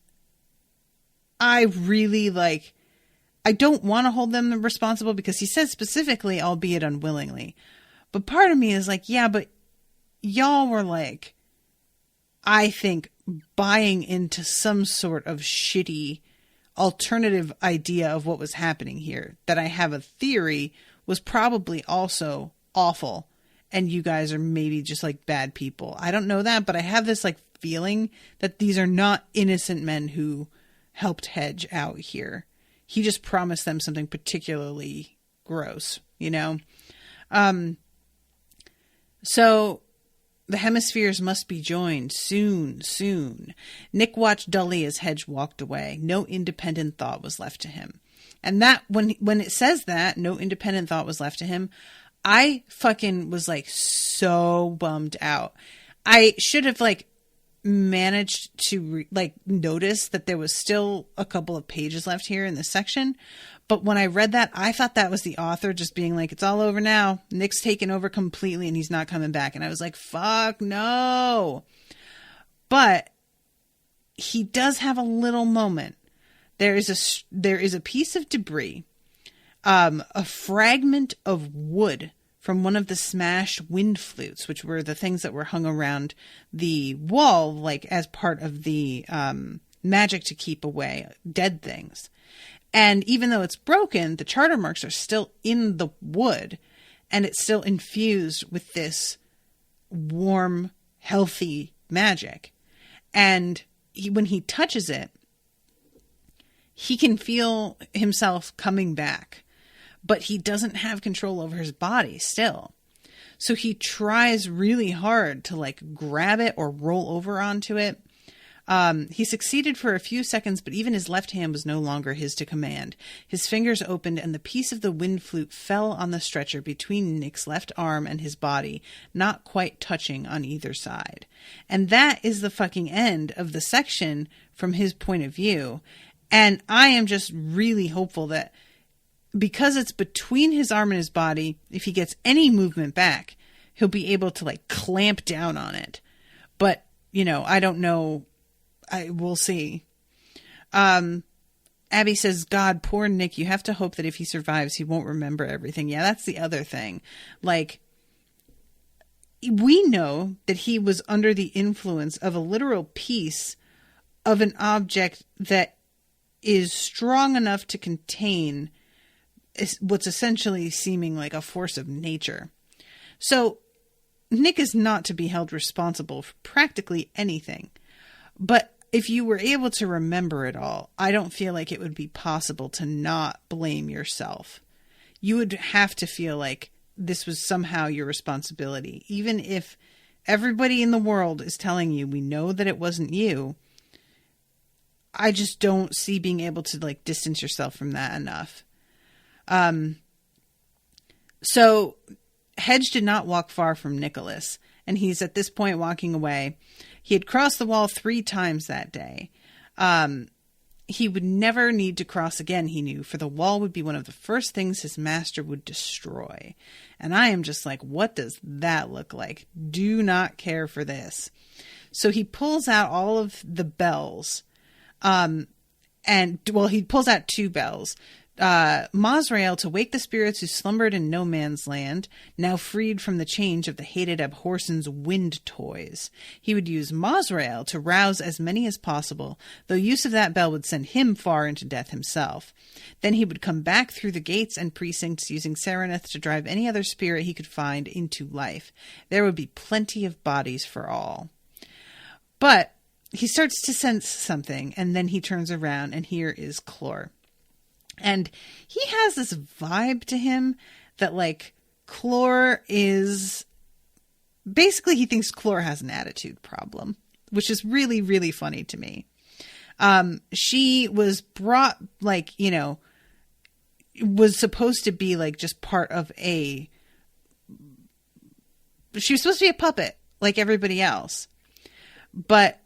I really, like, I don't want to hold them responsible because he says specifically, albeit unwillingly. But part of me is like, yeah, but y'all were, like, I think, buying into some sort of shitty alternative idea of what was happening here that I have a theory was probably also awful. And you guys are maybe just like bad people. I don't know that, but I have this like feeling that these are not innocent men who helped Hedge out here. He just promised them something particularly gross, you know? So the hemispheres must be joined soon, soon. Nick watched dully as Hedge walked away. No independent thought was left to him. And that, when it says that, no independent thought was left to him, I fucking was like so bummed out. I should have like managed to notice that there was still a couple of pages left here in this section. But when I read that, I thought that was the author just being like, it's all over now. Nick's taken over completely and he's not coming back. And I was like, fuck no. But he does have a little moment. There is a piece of debris, a fragment of wood from one of the smashed wind flutes, which were the things that were hung around the wall, like as part of the magic to keep away dead things. And even though it's broken, the charter marks are still in the wood, and it's still infused with this warm, healthy magic. And when he touches it, he can feel himself coming back, but he doesn't have control over his body still. So he tries really hard to grab it or roll over onto it. He succeeded for a few seconds, but even his left hand was no longer his to command. His fingers opened and the piece of the wind flute fell on the stretcher between Nick's left arm and his body, not quite touching on either side. And that is the fucking end of the section from his point of view. And I am just really hopeful that because it's between his arm and his body, if he gets any movement back, he'll be able to clamp down on it. But, I don't know. We'll see. Abbey says, God, poor Nick, you have to hope that if he survives, he won't remember everything. Yeah, that's the other thing. We know that he was under the influence of a literal piece of an object that is strong enough to contain what's essentially seeming like a force of nature. So Nick is not to be held responsible for practically anything. But if you were able to remember it all, I don't feel like it would be possible to not blame yourself. You would have to feel like this was somehow your responsibility. Even if everybody in the world is telling you, we know that it wasn't you, I just don't see being able to distance yourself from that enough. So Hedge did not walk far from Nicholas, and he's at this point walking away. He had crossed the wall 3 times that day. He would never need to cross again, he knew, for the wall would be one of the first things his master would destroy. And I am just like, what does that look like? Do not care for this. So he pulls out all of the bells. He pulls out 2 bells. Mosrael to wake the spirits who slumbered in no man's land, now freed from the change of the hated Abhorsen's wind toys. He would use Mosrael to rouse as many as possible, though use of that bell would send him far into death himself. Then he would come back through the gates and precincts, using Sereneth to drive any other spirit he could find into life. There would be plenty of bodies for all. But he starts to sense something, and then he turns around, and here is Clore. And he has this vibe to him that Clore is basically, he thinks Clore has an attitude problem, which is really, really funny to me. She was brought was supposed to be just part of she was supposed to be a puppet like everybody else. But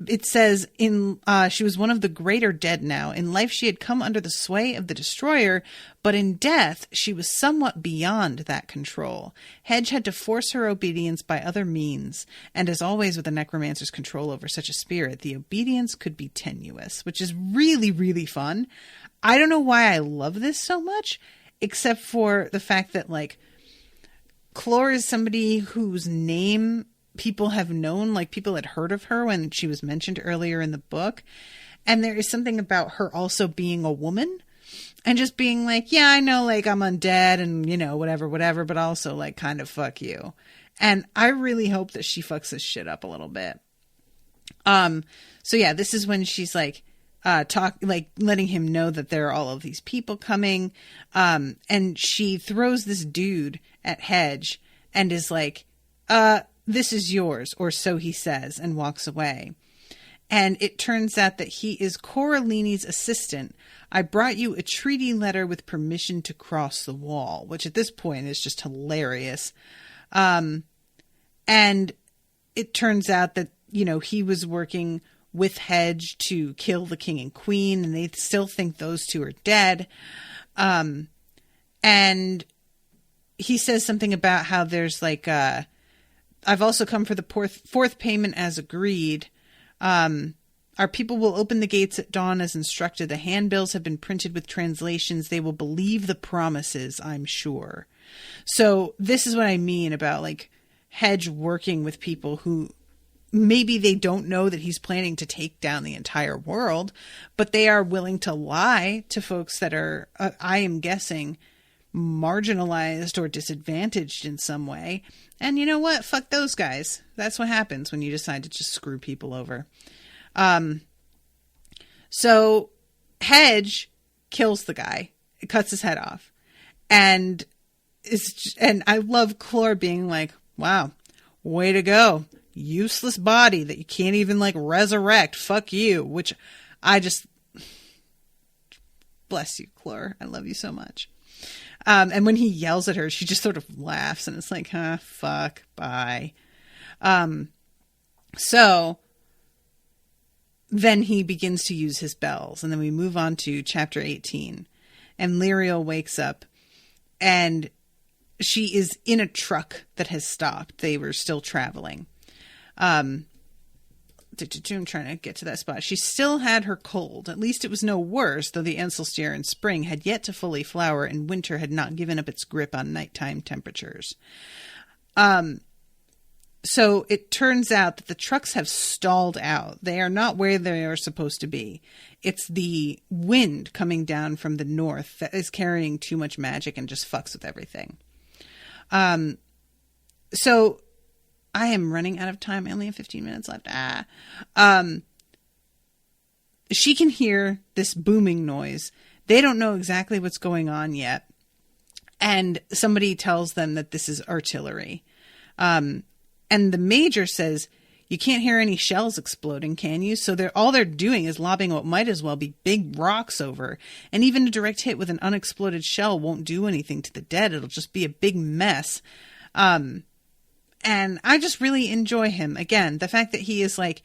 it says she was one of the greater dead now. In life, she had come under the sway of the destroyer, but in death, she was somewhat beyond that control. Hedge had to force her obedience by other means, and as always with a necromancer's control over such a spirit, the obedience could be tenuous, which is really, really fun. I don't know why I love this so much, except for the fact that Clore is somebody whose name people have known, people had heard of her when she was mentioned earlier in the book. And there is something about her also being a woman and just being yeah, I know, I'm undead and, whatever, but also kind of fuck you. And I really hope that she fucks this shit up a little bit. So yeah, this is when she's letting him know that there are all of these people coming. And she throws this dude at Hedge and is this is yours, or so he says, and walks away. And it turns out that he is Coralini's assistant. I brought you a treaty letter with permission to cross the wall, which at this point is just hilarious. And it turns out that he was working with Hedge to kill the king and queen, and they still think those two are dead. And he says something about how there's like, I've also come for the fourth payment as agreed. Our people will open the gates at dawn as instructed. The handbills have been printed with translations. They will believe the promises, I'm sure. So this is what I mean about like Hedge working with people who maybe they don't know that he's planning to take down the entire world, but they are willing to lie to folks that are, I am guessing, marginalized or disadvantaged in some way. And you know what? Fuck those guys. That's what happens when you decide to just screw people over. So Hedge kills the guy. It cuts his head off. And I love Clore being like, wow, way to go. Useless body that you can't even like resurrect. Fuck you. Which I just bless you, Clore. I love you so much. And when he yells at her, she just sort of laughs and it's like, fuck, bye. So then he begins to use his bells, and then we move on to chapter 18, and Lyriel wakes up and she is in a truck that has stopped. They were still traveling. I'm trying to get to that spot. She still had her cold. At least it was no worse, though the Ancelstierre in spring had yet to fully flower and winter had not given up its grip on nighttime temperatures. So it turns out that the trucks have stalled out. They are not where they are supposed to be. It's the wind coming down from the north that is carrying too much magic and just fucks with everything. So I am running out of time. I only have 15 minutes left. She can hear this booming noise. They don't know exactly what's going on yet. And somebody tells them that this is artillery. And the major says, you can't hear any shells exploding, can you? So all they're doing is lobbing what might as well be big rocks over. And even a direct hit with an unexploded shell won't do anything to the dead. It'll just be a big mess. And I just really enjoy him. Again, the fact that he is like,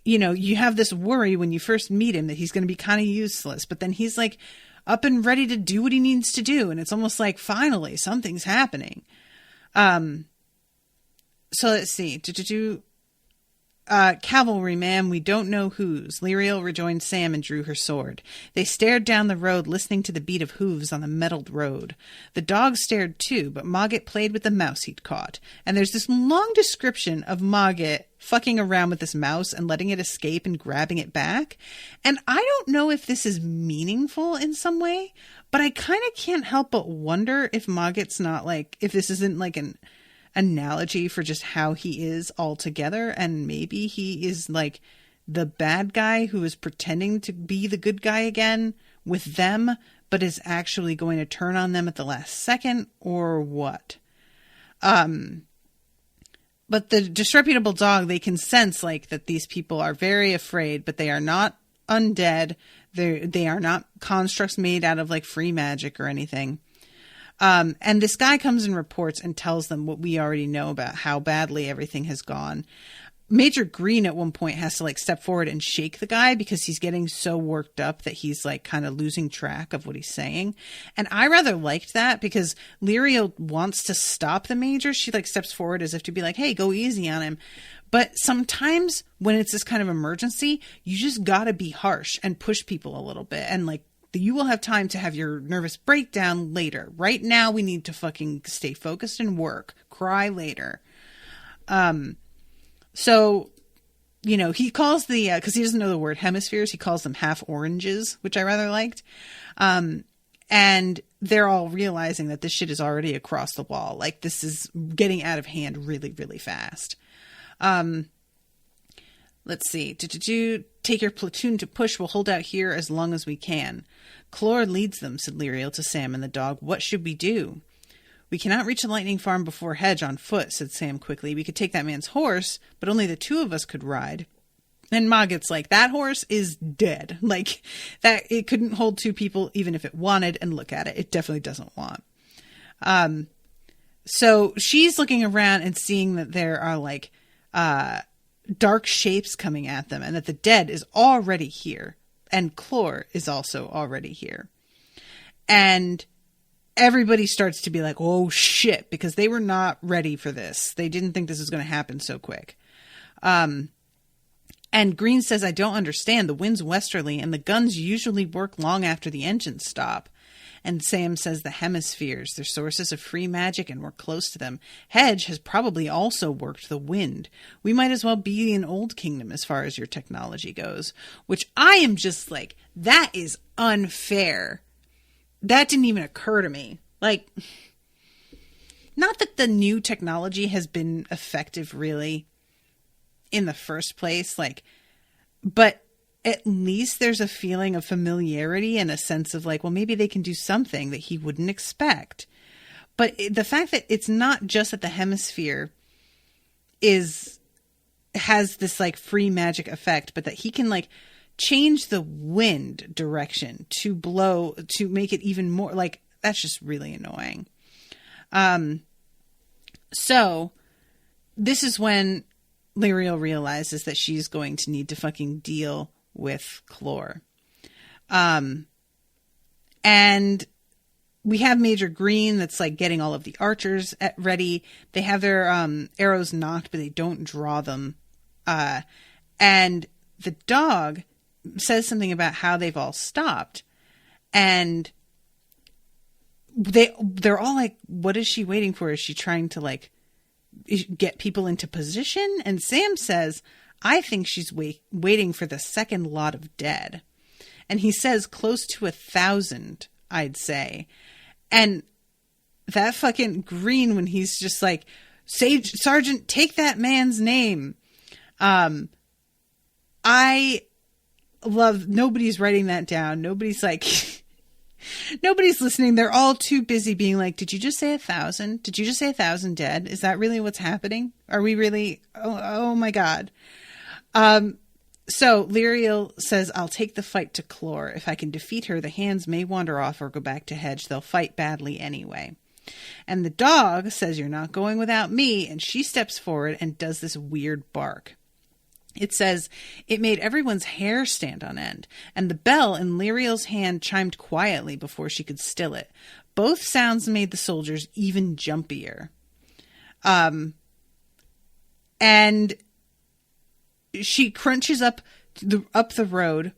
you have this worry when you first meet him that he's going to be kind of useless. But then he's like up and ready to do what he needs to do. And it's almost like, finally, something's happening. So let's see. Cavalry, ma'am, we don't know whose. Lyriel rejoined Sam and drew her sword. They stared down the road, listening to the beat of hooves on the metalled road. The dog stared too, but Mogget played with the mouse he'd caught. And there's this long description of Mogget fucking around with this mouse and letting it escape and grabbing it back. And I don't know if this is meaningful in some way, but I kind of can't help but wonder if Mogget's not like, if this isn't like an analogy for just how he is altogether, and maybe he is like the bad guy who is pretending to be the good guy again with them, but is actually going to turn on them at the last second, or what? But the disreputable dog, they can sense like that these people are very afraid, but they are not undead. They are not constructs made out of like free magic or anything. And this guy comes and reports and tells them what we already know about how badly everything has gone. Major Green at one point has to like step forward and shake the guy because he's getting so worked up that he's like kind of losing track of what he's saying. And I rather liked that because Lyriel wants to stop the major. She like steps forward as if to be like, hey, go easy on him. But sometimes when it's this kind of emergency, you just gotta be harsh and push people a little bit. And like, you will have time to have your nervous breakdown later. Right now, we need to fucking stay focused and work. Cry later. So, he calls because he doesn't know the word hemispheres, he calls them half oranges, which I rather liked. And they're all realizing that this shit is already across the wall. Like, this is getting out of hand really, really fast. Let's see. Take your platoon to push. We'll hold out here as long as we can. Clore leads them, said Lyriel to Sam and the dog. What should we do? We cannot reach the lightning farm before Hedge on foot, said Sam quickly. We could take that man's horse, but only the two of us could ride. And Mogget's like, that horse is dead. Like, that it couldn't hold two people even if it wanted, and look at it. It definitely doesn't want. So she's looking around and seeing that there are like dark shapes coming at them and that the dead is already here. And Clore is also already here. And everybody starts to be like, oh shit, because they were not ready for this. They didn't think this was going to happen so quick. And Green says, I don't understand. The wind's westerly and the guns usually work long after the engines stop. And Sam says the hemispheres, they're sources of free magic and we're close to them. Hedge has probably also worked the wind. We might as well be an old kingdom as far as your technology goes. Which I am just like, that is unfair. That didn't even occur to me. Like, not that the new technology has been effective really in the first place, like, but at least there's a feeling of familiarity and a sense of like, well, maybe they can do something that he wouldn't expect. But the fact that it's not just that the hemisphere has this like free magic effect, but that he can like change the wind direction to blow, to make it even more like, that's just really annoying. So this is when Lyriel realizes that she's going to need to fucking deal with Clore. And we have Major Green that's like getting all of the archers ready. They have their arrows knocked, but they don't draw them. And the dog says something about how they've all stopped. And they're all like, what is she waiting for? Is she trying to like get people into position? And Sam says, I think she's waiting for the second lot of dead. And he says close to 1,000, I'd say. And that fucking Green, when he's just like, Sergeant, take that man's name. I love, nobody's writing that down. Nobody's like, nobody's listening. They're all too busy being like, did you just say 1,000? Did you just say 1,000 dead? Is that really what's happening? Are we really? Oh my God. So Lyriel says, I'll take the fight to Clore. If I can defeat her, the hands may wander off or go back to Hedge. They'll fight badly anyway. And the dog says, you're not going without me. And she steps forward and does this weird bark. It says it made everyone's hair stand on end, and the bell in Lyriel's hand chimed quietly before she could still it. Both sounds made the soldiers even jumpier. And she crunches up the road.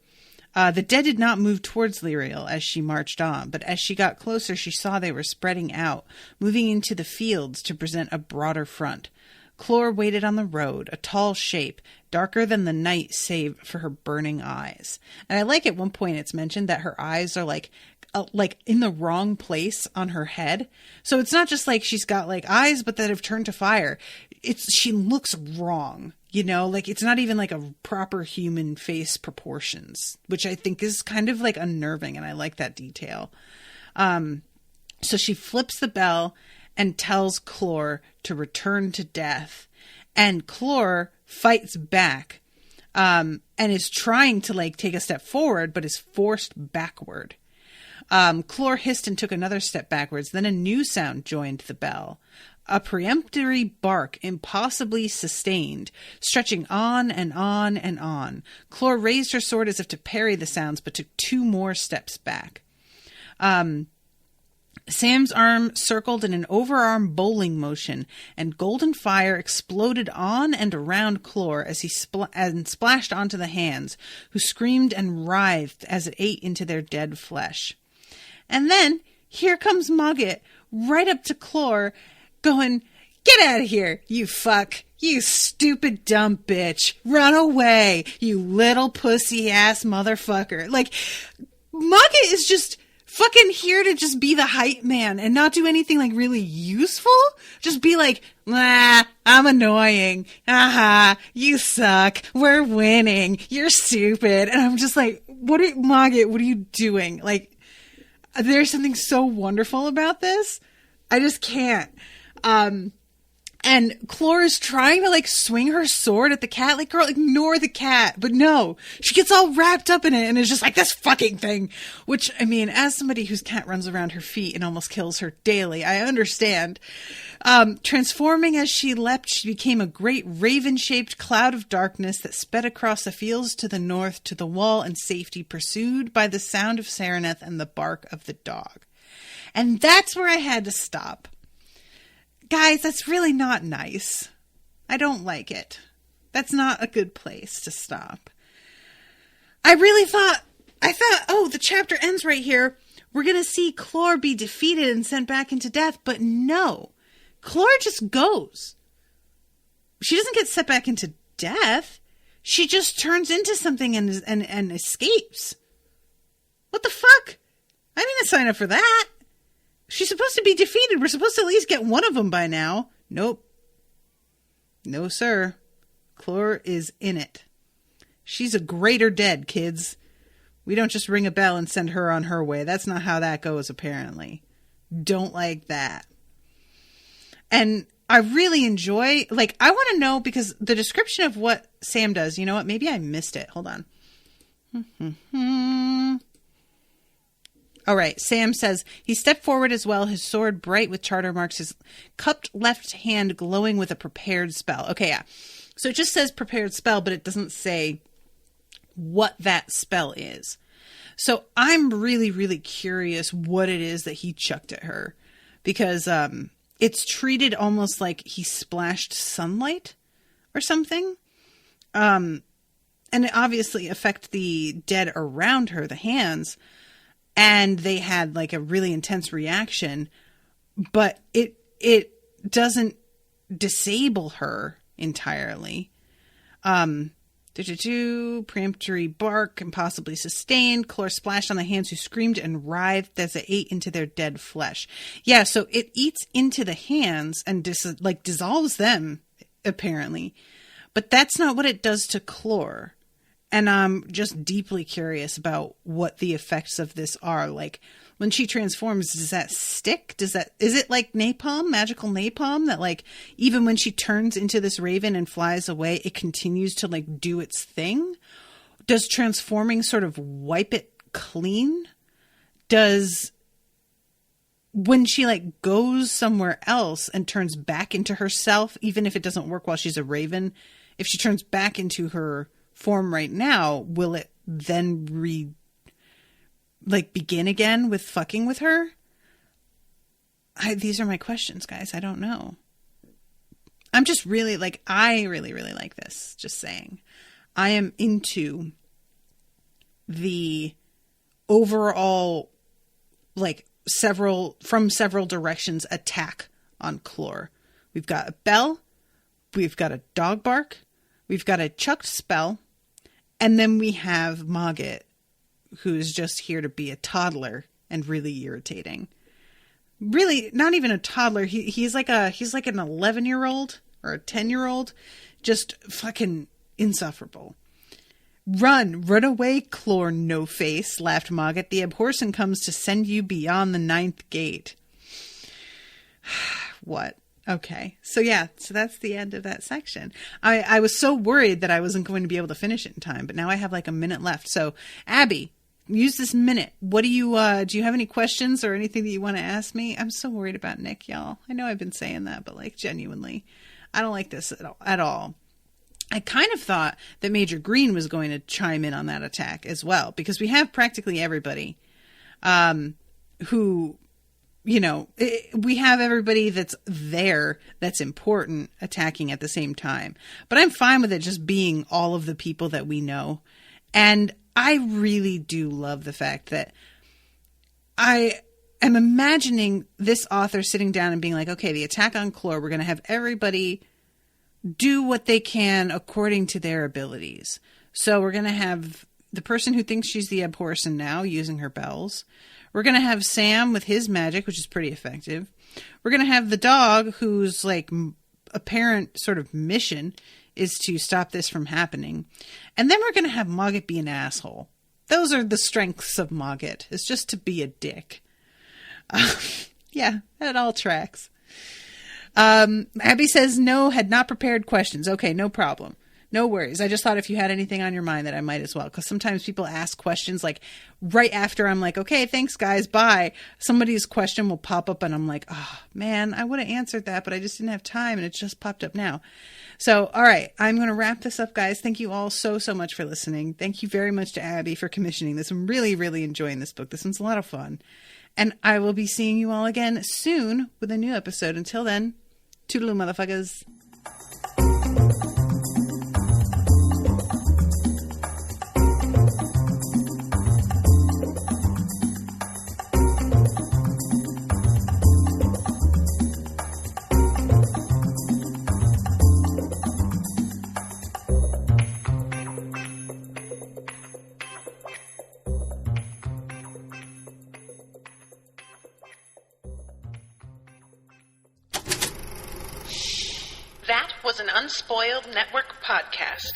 The dead did not move towards Lyriel as she marched on, but as she got closer, she saw they were spreading out, moving into the fields to present a broader front. Clore waited on the road, a tall shape, darker than the night save for her burning eyes. And I like at one point it's mentioned that her eyes are like in the wrong place on her head. So it's not just like she's got like eyes, but that have turned to fire. She looks wrong, you know, like it's not even like a proper human face proportions, which I think is kind of like unnerving. And I like that detail. So she flips the bell and tells Clore to return to death. And Clore fights back and is trying to like take a step forward, but is forced backward. Clore hissed and took another step backwards. Then a new sound joined the bell. A peremptory bark, impossibly sustained, stretching on and on and on. Clore raised her sword as if to parry the sounds, but took 2 more steps back. Sam's arm circled in an overarm bowling motion, and golden fire exploded on and around Clore as he splashed onto the hands, who screamed and writhed as it ate into their dead flesh. And then, here comes Mogget, right up to Clore, going, "Get out of here, you fuck! You stupid dumb bitch! Run away, you little pussy-ass motherfucker!" Like, Mogget is just fucking here to just be the hype man and not do anything like really useful. Just be like, I'm annoying. Aha, you suck. We're winning. You're stupid. And I'm just like, Mogget, what are you doing? Like, there's something so wonderful about this. I just can't. And And Clore is trying to like swing her sword at the cat. Like, girl, ignore the cat. But no, she gets all wrapped up in it and is just like, this fucking thing. Which, I mean, as somebody whose cat runs around her feet and almost kills her daily, I understand. Transforming as she leapt, she became a great raven-shaped cloud of darkness that sped across the fields to the north to the wall in safety, pursued by the sound of Sereneth and the bark of the dog. And that's where I had to stop. Guys, that's really not nice. I don't like it. That's not a good place to stop. I thought, oh, the chapter ends right here. We're going to see Clore be defeated and sent back into death. But no, Clore just goes. She doesn't get sent back into death. She just turns into something and escapes. What the fuck? I didn't sign up for that. She's supposed to be defeated. We're supposed to at least get one of them by now. Nope. No, sir. Clore is in it. She's a greater dead, kids. We don't just ring a bell and send her on her way. That's not how that goes, apparently. Don't like that. And I really enjoy, like, I want to know, because the description of what Sam does, you know what? Maybe I missed it. Hold on. All right. Sam says, he stepped forward as well, his sword bright with charter marks, his cupped left hand glowing with a prepared spell. Okay, yeah. So it just says prepared spell, but it doesn't say what that spell is. So I'm really, really curious what it is that he chucked at her. Because it's treated almost like he splashed sunlight or something. And it obviously affected the dead around her, the hands. And they had like a really intense reaction, but it doesn't disable her entirely. Preemptory bark, impossibly sustained. Clore splashed on the hands who screamed and writhed as it ate into their dead flesh. Yeah, so it eats into the hands and dissolves them, apparently. But that's not what it does to Clore. And I'm just deeply curious about what the effects of this are. Like, when she transforms, does that stick? Is it like napalm, magical napalm, that like, even when she turns into this raven and flies away, it continues to like do its thing? Does transforming sort of wipe it clean? When she like goes somewhere else and turns back into herself, even if it doesn't work while she's a raven, if she turns back into her form right now, will it then begin again with fucking with her? These are my questions, guys. I don't know. I'm just really like, I really, really like this. Just saying. I am into the overall, like, from several directions attack on Clore. We've got a bell. We've got a dog bark. We've got a chucked spell. And then we have Mogget, who's just here to be a toddler and really irritating. Really, not even a toddler. He's like an 11-year-old or a 10-year-old, just fucking insufferable. Run away, Clore no face, laughed Mogget. The Abhorsen comes to send you beyond the 9th gate. What? Okay. So that's the end of that section. I was so worried that I wasn't going to be able to finish it in time, but now I have like a minute left. So Abby, use this minute. What do you have any questions or anything that you want to ask me? I'm so worried about Nick, y'all. I know I've been saying that, but like genuinely, I don't like this at all. I kind of thought that Major Green was going to chime in on that attack as well, because we have practically everybody, who, you know, we have everybody that's there that's important attacking at the same time. But I'm fine with it just being all of the people that we know. And I really do love the fact that I am imagining this author sitting down and being like, okay, the attack on Clore, we're going to have everybody do what they can according to their abilities. So we're going to have the person who thinks she's the Abhorsen now using her bells. We're going to have Sam with his magic, which is pretty effective. We're going to have the dog whose like apparent sort of mission is to stop this from happening. And then we're going to have Mogget be an asshole. Those are the strengths of Mogget, is just to be a dick. Yeah, that all tracks. Abby says no, had not prepared questions. Okay, no problem. No worries. I just thought if you had anything on your mind that I might as well. Because sometimes people ask questions like right after I'm like, okay, thanks guys, bye. Somebody's question will pop up and I'm like, oh man, I would have answered that, but I just didn't have time and it just popped up now. So, all right, I'm going to wrap this up, guys. Thank you all so much for listening. Thank you very much to Abby for commissioning this. I'm really, really enjoying this book. This one's a lot of fun. And I will be seeing you all again soon with a new episode. Until then, toodaloo, motherfuckers. That was an Unspoiled Network podcast.